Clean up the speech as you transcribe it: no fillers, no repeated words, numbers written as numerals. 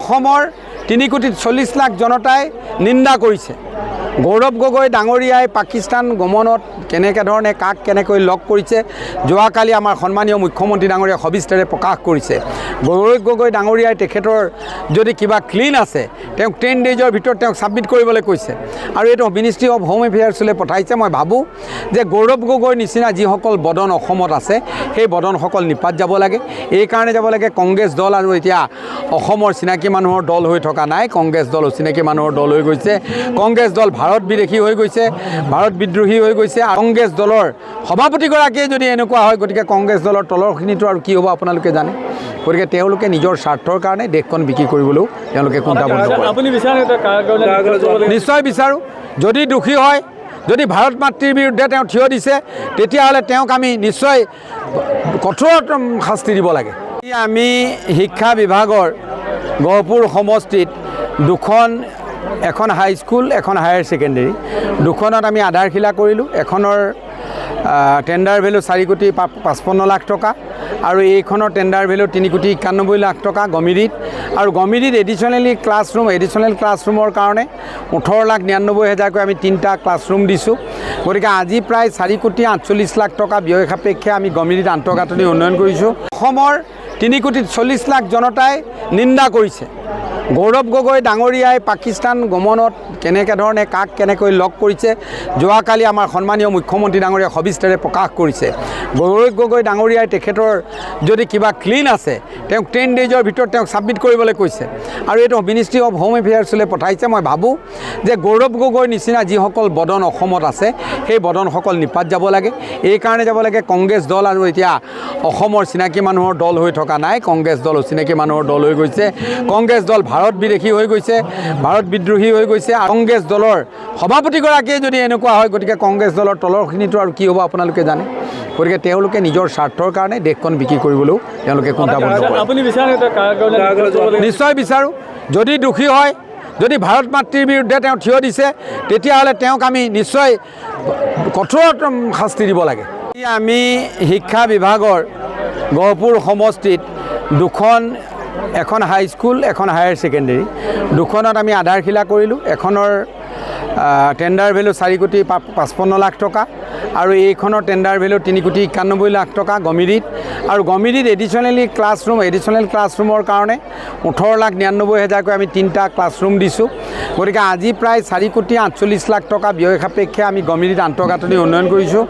অসমৰ 3,40,00,000 জনতাই নিন্দা কৰিছে। গৌৰৱ গগৈ ডাঙৰীয়াই পাকিস্তান গমনত কেনেকৈ ধৰণে কাক কেনেকৈ লগ কৰিছে যোৱাকালি আমাৰ সন্মানীয় মুখ্যমন্ত্ৰী ডাঙৰীয়াই সবিস্তাৰে প্ৰকাশ কৰিছে। গৌৰৱ গগৈ ডাঙৰীয়াই তেখেতৰ যদি কিবা ক্লিন আছে তেওঁক 10 ডেজৰ ভিতৰত তেওঁক ছাবমিট কৰিবলৈ কৈছে আৰু এইটো মিনিষ্ট্ৰী অফ হোম এফেয়াৰ্ছলৈ পঠাইছে। মই ভাবোঁ যে গৌৰৱ গগৈৰ নিচিনা যিসকল বদন অসমত আছে সেই বদনসকল নিপাত যাব লাগে। এইকাৰণে যাব লাগে কংগ্ৰেছ দল আৰু এতিয়া অসমৰ চিনাকি মানুহৰ দল হৈ থকা নাই, কংগ্ৰেছ দল অচিনাকি মানুহৰ দল হৈ গৈছে। কংগ্ৰেছ দল ভাৰত বিদেশী হৈ গৈছে, ভাৰত বিদ্ৰোহী হৈ গৈছে। কংগ্ৰেছ দলৰ সভাপতিগৰাকীয়ে যদি এনেকুৱা হয় গতিকে কংগ্ৰেছ দলৰ তলৰখিনিতো আৰু কি হ'ব আপোনালোকে জানে। গতিকে তেওঁলোকে নিজৰ স্বাৰ্থৰ কাৰণে দেশখন বিক্ৰী কৰিবলৈও তেওঁলোকে কুণ্ঠাবোধ নকৰে। নিশ্চয় বিচাৰোঁ। যদি দোষী হয়, যদি ভাৰত মাতৃৰ বিৰুদ্ধে তেওঁ থিয় দিছে তেতিয়াহ'লে তেওঁক আমি নিশ্চয় কঠোৰ শাস্তি দিব লাগে। আমি শিক্ষা বিভাগৰ গহপুৰ সমষ্টিত এখন হাইস্কুল, এখন হায়াৰ ছেকেণ্ডেৰী, দুখনত আমি আধাৰশিলা কৰিলোঁ। এখনৰ টেণ্ডাৰ ভেলু 4,55,00,000 টকা আৰু এইখনৰ টেণ্ডাৰ ভেলু 3,91,00,000 টকা গমিৰিত। আৰু গমিৰিত এডিশ্যনেল ক্লাছৰুমৰ কাৰণে 18,99,000কৈ আমি 3টা ক্লাছৰুম দিছোঁ। গতিকে আজি প্ৰায় 4,48,00,000 টকা ব্যয় সাপেক্ষে আমি গমিৰিত আন্তঃগাঁথনি উন্নয়ন কৰিছোঁ। অসমৰ 3,40,00,000 জনতাই নিন্দা কৰিছে। গৌৰৱ গগৈ ডাঙৰীয়াই পাকিস্তান গমনত কেনেকৈ ধৰণে কাক কেনেকৈ লগ কৰিছে যোৱাকালি আমাৰ সন্মানীয় মুখ্যমন্ত্ৰী ডাঙৰীয়াই সবিস্তাৰে প্ৰকাশ কৰিছে। গৌৰৱ গগৈ ডাঙৰীয়াই তেখেতৰ যদি কিবা ক্লিন আছে তেওঁক 10 ডেজৰ ভিতৰত তেওঁক ছাবমিট কৰিবলৈ কৈছে আৰু এইটো মিনিষ্ট্ৰী অফ হোম এফেয়াৰ্ছলৈ পঠাইছে। মই ভাবোঁ যে গৌৰৱ গগৈৰ নিচিনা যিসকল বদন অসমত আছে সেই বদনসকল নিপাত যাব লাগে। এইকাৰণে যাব লাগে কংগ্ৰেছ দল আৰু এতিয়া অসমৰ চিনাকি মানুহৰ দল হৈ থকা নাই, কংগ্ৰেছ দল অচিনাকি মানুহৰ দল হৈ গৈছে। কংগ্ৰেছ দল ভাৰত বিদেশী হৈ গৈছে, ভাৰত বিদ্ৰোহী হৈ গৈছে। কংগ্ৰেছ দলৰ সভাপতিগৰাকীয়ে যদি এনেকুৱা হয় গতিকে কংগ্ৰেছ দলৰ তলৰখিনিতো আৰু কি হ'ব আপোনালোকে জানে। গতিকে তেওঁলোকে নিজৰ স্বাৰ্থৰ কাৰণে দেশখন বিক্ৰী কৰিবলৈও তেওঁলোকে কুণ্ঠাবোধ নকৰে। নিশ্চয় বিচাৰোঁ। যদি দোষী হয়, যদি ভাৰত মাতৃৰ বিৰুদ্ধে তেওঁ থিয় দিছে তেতিয়াহ'লে তেওঁক আমি নিশ্চয় কঠোৰ শাস্তি দিব লাগে। আমি শিক্ষা বিভাগৰ গহপুৰ সমষ্টিত এখন হাইস্কুল, এখন হায়াৰ ছেকেণ্ডেৰী, দুখনত আমি আধাৰশিলা কৰিলোঁ। এখনৰ টেণ্ডাৰ ভেলু 4,55,00,000 টকা আৰু এইখনৰ টেণ্ডাৰ ভেলু 3,91,00,000 টকা গমিৰিত। আৰু গমিৰিত এডিশ্যনেল ক্লাছৰুমৰ কাৰণে 18,99,000কৈ আমি 3টা ক্লাছৰুম দিছোঁ। গতিকে আজি প্ৰায় 4,48,00,000 টকা ব্যয় সাপেক্ষে আমি গমিৰিত আন্তঃগাঁথনি উন্নয়ন কৰিছোঁ।